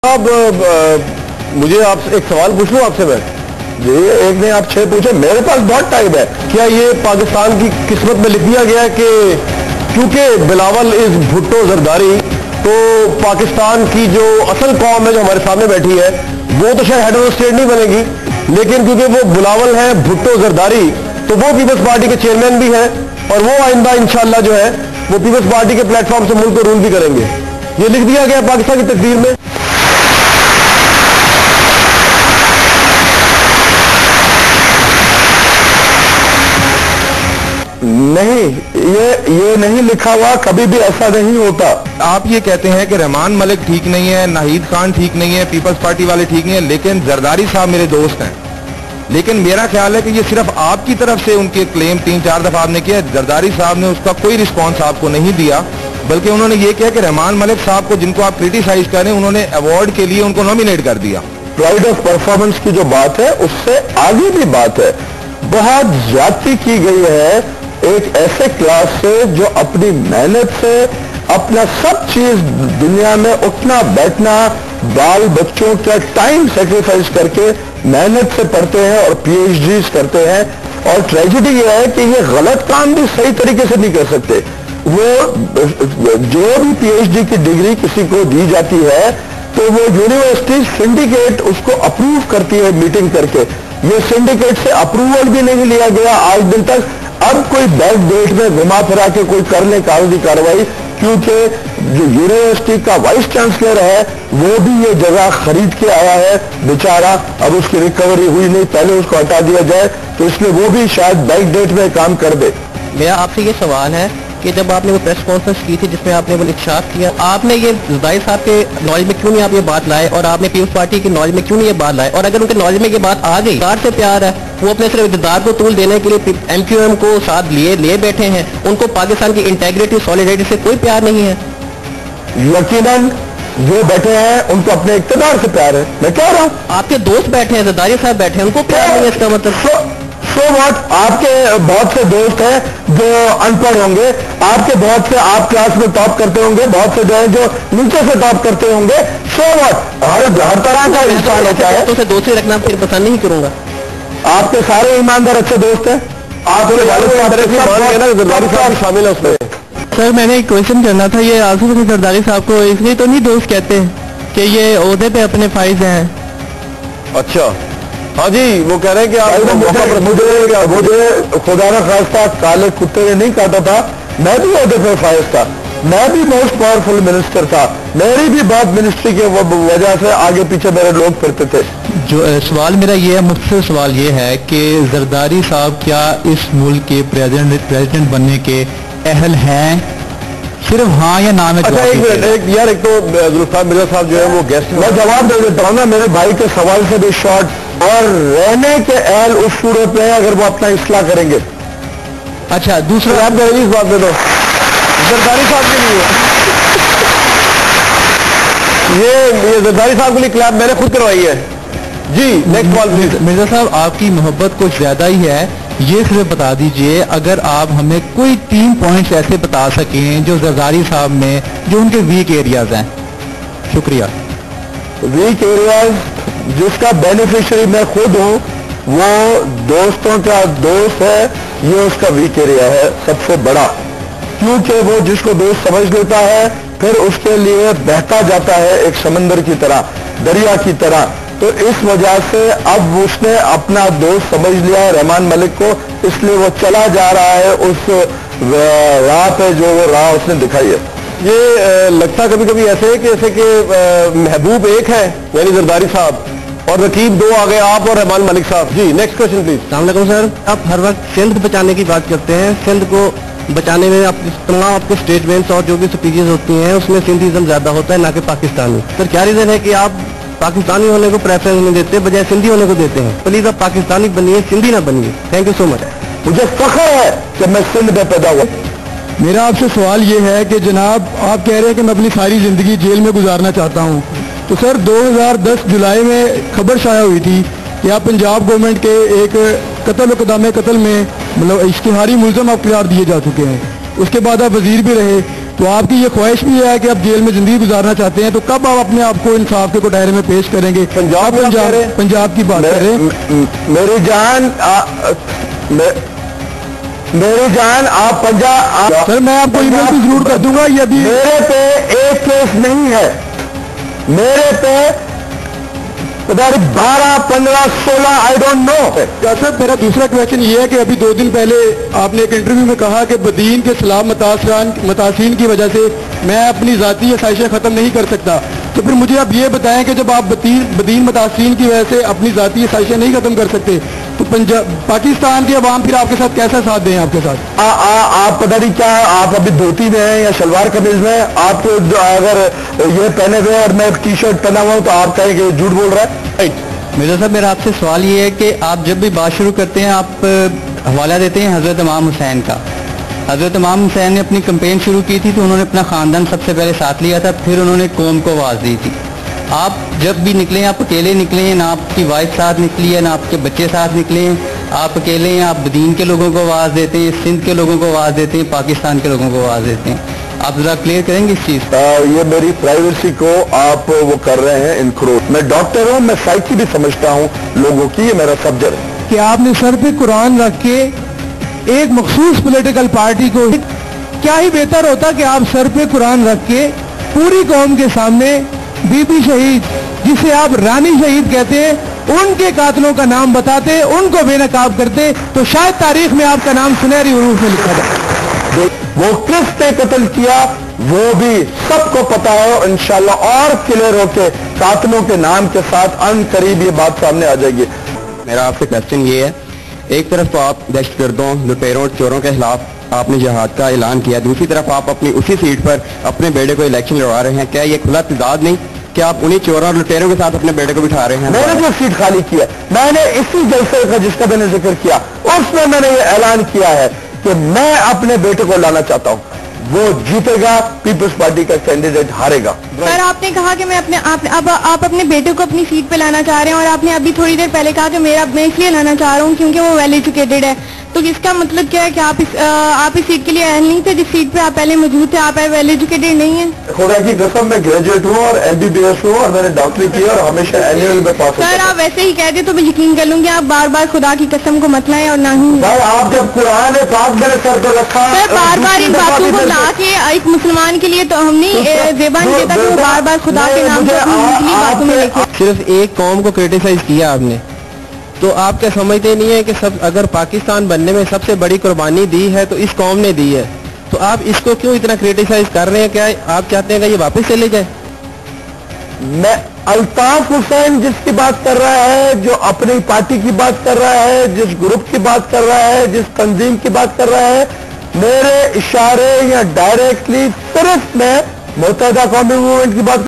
अब मुझे आप एक सवाल पूछ लूं आपसे मैं जी, एक ने आप 6 पूछे, मेरे पास बहुत टाइम है। क्या ये पाकिस्तान की किस्मत में लिख दिया गया कि क्योंकि बिलावल इज भुट्टो जरदारी, तो पाकिस्तान की जो असल कौम है जो हमारे सामने बैठी है वो तो शायद हेड ऑफ स्टेट नहीं बनेगी, लेकिन क्योंकि वो बिलावल है भुट्टो जरदारी तो वो पीपल्स पार्टी के चेयरमैन भी हैं और वो आइंदा इंशाल्लाह जो है वो पीपल्स पार्टी के प्लेटफॉर्म से मुल्क को रूल भी करेंगे। ये लिख दिया गया पाकिस्तान की तकदीर में। नहीं, ये नहीं लिखा हुआ, कभी भी ऐसा नहीं होता। आप ये कहते हैं कि रहमान मलिक ठीक नहीं है, नाहिद खान ठीक नहीं है, पीपल्स पार्टी वाले ठीक नहीं है, लेकिन जरदारी साहब मेरे दोस्त हैं। लेकिन मेरा ख्याल है कि ये सिर्फ आपकी तरफ से उनके क्लेम 3-4 दफा आपने किया, जरदारी साहब ने उसका कोई रिस्पॉन्स आपको नहीं दिया, बल्कि उन्होंने ये किया कि रहमान मलिक साहब को, जिनको आप क्रिटिसाइज करें, उन्होंने अवार्ड के लिए उनको नॉमिनेट कर दिया। प्राइड ऑफ परफॉर्मेंस की जो बात है उससे आगे भी बात है। बहुत ज्यादती की गई है एक ऐसे क्लास से जो अपनी मेहनत से अपना सब चीज दुनिया में उठना बैठना बाल बच्चों का टाइम सेक्रीफाइस करके मेहनत से पढ़ते हैं और पीएचडीज करते हैं। और ट्रेजेडी यह है कि ये गलत काम भी सही तरीके से नहीं कर सकते। वो जो भी पीएचडी की डिग्री किसी को दी जाती है तो वो यूनिवर्सिटी सिंडिकेट उसको अप्रूव करती है मीटिंग करके। ये सिंडिकेट से अप्रूवल भी नहीं लिया गया आज दिन तक। अब कोई बैक डेट में घुमा फिरा के कोई कर ले कागजी कार्रवाई, क्योंकि जो यूनिवर्सिटी का वाइस चांसलर है वो भी ये जगह खरीद के आया है बेचारा, अब उसकी रिकवरी हुई नहीं, पहले उसको हटा दिया जाए तो इसलिए वो भी शायद बैक डेट में काम कर दे। मेरा आपसे ये सवाल है कि जब आपने वो प्रेस कॉन्फ्रेंस की थी जिसमें आपने वो इख्तियार किया, आपने ये जरदारी साहब के नॉलेज में क्यों नहीं आप ये बात लाए और आपने पीपल्स पार्टी की नॉलेज में क्यों नहीं ये बात लाए? और अगर उनके नॉलेज में ये बात आ गई, सरकार से प्यार है, वो अपने सिर्फ इक़्तिदार को तूल देने के लिए एमक्यूएम को साथ लिए बैठे हैं, उनको पाकिस्तान की इंटेग्रिटी सॉलिडेरिटी से कोई प्यार नहीं है। यकीनन जो बैठे हैं उनको अपने इक़्तिदार से प्यार है, मैं कह रहा हूँ। आपके दोस्त बैठे हैं, जरदारी साहब बैठे हैं, उनको प्यार नहीं है, इसका मतलब आपके बहुत से दोस्त हैं जो अनपढ़ होंगे, आपके बहुत से आप क्लास में टॉप करते होंगे, बहुत से जो है जो नीचे से टॉप करते होंगे। हर तरह का इंसान होता है, तो उसे दोस्ती रखना फिर पसंद नहीं करूंगा। आपके सारे ईमानदार अच्छे दोस्त हैं, आपके शामिल है उसमें। सर मैंने एक क्वेश्चन करना था, ये आसिफ अली जरदारी साहब को इसलिए तो नहीं दोस्त कहते कि ये ओहदे पे अपने फाइज हैं? अच्छा हाँ जी, वो कह रहे हैं कि आप मुझे खुदा ना खास्ता काले कुत्ते ने नहीं काटा था, मैं भी ओहदे पे फाइज था, मैं भी मोस्ट पावरफुल मिनिस्टर था, मेरी भी बात मिनिस्ट्री के वजह से आगे पीछे मेरे लोग फिरते थे। जो सवाल मेरा ये है, मुख्तसर सवाल ये है कि जरदारी साहब क्या इस मुल्क के प्रेसिडेंट बनने के अहल हैं? सिर्फ हाँ या ना में? अच्छा एक मिनट, यार एक तो जुल्फार मिर्जा साहब जो है वो गेस्ट, मैं जवाब दे देता हूँ ना मेरे भाई के सवाल से भी शॉर्ट, और रहने के अहल उस सूरत में अगर वो अपना इस्लाह करेंगे। अच्छा दूसरा आप मेरी इस बात दे दो जरदारी साहब के लिए, ये जरदारी साहब के लिए क्लैप मैंने खुद करवाई है जी। Next call please. मिर्जा साहब आपकी मोहब्बत कुछ ज्यादा ही है, ये सिर्फ बता दीजिए अगर आप हमें कोई 3 पॉइंट्स ऐसे बता सकें जो जरदारी साहब में जो उनके वीक एरियाज हैं। शुक्रिया। वीक एरियाज जिसका बेनिफिशियरी मैं खुद हूँ, वो दोस्तों का दोस्त है, ये उसका वीक एरिया है सबसे बड़ा, क्योंकि वो जिसको दोस्त समझ लेता है फिर उसके लिए बहता जाता है एक समंदर की तरह, दरिया की तरह। तो इस वजह से अब उसने अपना दोस्त समझ लिया है रहमान मलिक को, इसलिए वो चला जा रहा है उस राह पे जो वो राह उसने दिखाई है। ये लगता कभी कभी ऐसे है कि जैसे कि महबूब एक है यानी जरदारी साहब और रकीब 2 आ गए, आप और रहमान मलिक साहब जी। Next question please. अस्सलाम वालेकुम सर, आप हर वक्त सिंध बचाने की बात करते हैं, सिंध को बचाने में आप तमाम आपके स्टेटमेंट्स और जो भी स्पीचेस होती हैं उसमें सिंधीज़म ज्यादा होता है ना कि पाकिस्तानी। सर क्या रीजन है कि आप पाकिस्तानी होने को प्रेफरेंस नहीं देते, बजाय सिंधी होने को देते हैं? प्लीज आप पाकिस्तानी बनिए, सिंधी ना बनिए। Thank you so much. मुझे फख्र है कि मैं सिंध में पैदा हुआ। मेरा आपसे सवाल ये है कि जनाब आप कह रहे हैं कि मैं अपनी सारी जिंदगी जेल में गुजारना चाहता हूँ, तो सर 2010 जुलाई में खबर शाया हुई थी कि आप पंजाब गवर्नमेंट के एक कत्ल में मतलब इश्तिहारी मुलजम आप करार दिए जा चुके हैं। उसके बाद आप वजीर भी रहे, تو آپ کی یہ خواہش بھی ہے کہ آپ جیل میں زندگی گزارنا چاہتے ہیں, تو کب آپ اپنے آپ کو انصاف کے دائرے میں پیش کریں گے؟ پنجاب کی بات کریں. میری جان آپ پنجاب, سر میں آپ کو ای میل بھی ضرور کر دوں گا. یہ ابھی میرے پہ ایک کیس نہیں ہے, میرے پہ 12, 15, 16 آئی ڈونٹ نو. سر میرا دوسرا کویشچن یہ ہے کہ ابھی 2 دن پہلے آپ نے ایک انٹرویو میں کہا کہ بدین کے خلاف متاثرین کی وجہ سے میں اپنی ذاتی آسائشیں ختم نہیں کر سکتا. تو پھر مجھے آپ یہ بتائیں کہ جب آپ بدین متاثرین کی وجہ سے اپنی ذاتی آسائشیں نہیں ختم کر سکتے تو پاکستان کی عوام پھر آپ کے ساتھ کیسا ساتھ دیں؟ آپ کے ساتھ آپ پتہ نہیں کیا, آپ ابھی دھوتی میں ہیں یا شلوار قمیض میں, آپ اگر یہ پہنے ہوئے اور میں ٹی شرٹ پہنا ہوا ہوں تو آپ کہیں کہ جھوٹ بول رہا ہے. مرزا صاحب میرا آپ سے سوال یہ ہے کہ آپ جب بھی بات شروع کرتے ہیں آپ حوالہ دیتے ہیں حضرت امام حسین کا. حضرت امام حسین نے اپنی کمپین شروع کی تھی تو انہوں نے اپنا خاندان سب سے پہلے ساتھ لیا تھا, پھر انہوں نے قوم کو آواز دی تھی. آپ جب بھی نکلے ہیں آپ اکیلے نکلے ہیں, نہ آپ کی وائف ساتھ نکلی ہے, نہ آپ کے بچے ساتھ نکلے ہیں, آپ اکیلے ہیں. آپ بدین کے لوگوں کو آواز دیتے ہیں, سندھ کے لوگوں کو آواز دیتے ہیں, پاکستان کے لوگوں کو آواز دیتے ہیں. آپ ذرا کلیئر کریں گے اس چیز؟ یہ میری پرائیویسی کو آپ وہ کر رہے ہیں انکروچ. میں ڈاکٹر ہوں, میں سائیکی بھی سمجھتا ہوں لوگوں کی, یہ میرا سبجیکٹ ہے. کہ آپ نے سر پہ قرآن رکھ کے ایک مخصوص پولیٹیکل پارٹی کو, کیا ہی بہتر ہوتا کہ آپ سر پہ قرآن رکھ کے پوری قوم کے سامنے بی بی شہید, جسے آپ رانی شہید کہتے ہیں, ان کے قاتلوں کا نام بتاتے, ان کو بے نقاب کرتے, تو شاید تاریخ میں آپ کا نام سنہری حروف میں لکھا جائے. وہ کس نے قتل کیا وہ بھی سب کو پتا ہے انشاءاللہ, اور کلیئر ہو کے قاتلوں کے نام کے ساتھ ان قریب یہ بات سامنے آ جائے گی. میرا آپ سے کویشچن یہ ہے, ایک طرف تو آپ دہشت گردوں, لٹیروں, چوروں کے خلاف آپ نے جہاد کا اعلان کیا, دوسری طرف آپ اپنی اسی سیٹ پر اپنے بیٹے کو الیکشن لڑوا رہے ہیں. کیا یہ کھلا تضاد نہیں کہ آپ انہی چوروں اور لٹیروں کے ساتھ اپنے بیٹے کو بٹھا رہے ہیں؟ میں نے جو سیٹ خالی کیا, میں نے اسی جلسے کا جس کا میں نے ذکر کیا, اس میں نے یہ اعلان کیا ہے کہ میں اپنے بیٹے کو لانا چاہتا ہوں, وہ جیتے گا, پیپلز پارٹی کا کینڈیڈیٹ ہارے گا. سر آپ نے کہا کہ میں آپ اپنے بیٹے کو اپنی سیٹ پہ لانا چاہ رہے ہیں, اور آپ نے ابھی تھوڑی دیر پہلے کہا کہ میں اس لیے لانا چاہ رہا ہوں کیونکہ وہ ویل ایجوکیٹڈ ہے. تو اس کا مطلب کیا ہے کہ آپ اس سیٹ کے لیے اہل نہیں تھے جس سیٹ پہ آپ پہلے موجود تھے, آپ ویل ایجوکیٹڈ نہیں ہیں؟ خدا کی قسم میں گریجویٹ ہوں اور MBBS ہوں اور میں نے ڈاکٹری کی اور ہمیشہ اینوئل میں پاس. سر آپ ویسے ہی کہتے تو میں یقین کر لوں گی, آپ بار بار خدا کی قسم کو مت لائیں اور نہ ہی آپ جب قرآن پاک میرے سر پہ رکھا. سر بار بار ان باتوں کو لا کے ایک مسلمان کے لیے تو ہم نے زیبا نہیں دیتا کہ وہ بار بار خدا کے نام سے اپنی باتوں میں لکھے. صرف ایک قوم کو کرٹیسائز کیا آپ نے, تو آپ کیا سمجھتے نہیں ہیں کہ اگر پاکستان بننے میں سب سے بڑی قربانی دی ہے تو اس قوم نے دی ہے, تو آپ اس کو کیوں اتنا کرٹیسائز کر رہے ہیں؟ کیا آپ چاہتے ہیں کہ یہ واپس چلے جائے؟ میں الطاف حسین جس کی بات کر رہا ہے, جو اپنی پارٹی کی بات کر رہا ہے, جس گروپ کی بات کر رہا ہے, جس تنظیم کی بات کر رہا ہے, میرے اشارے یا ڈائریکٹلی صرف میں متحدہ قومی موومنٹ کی بات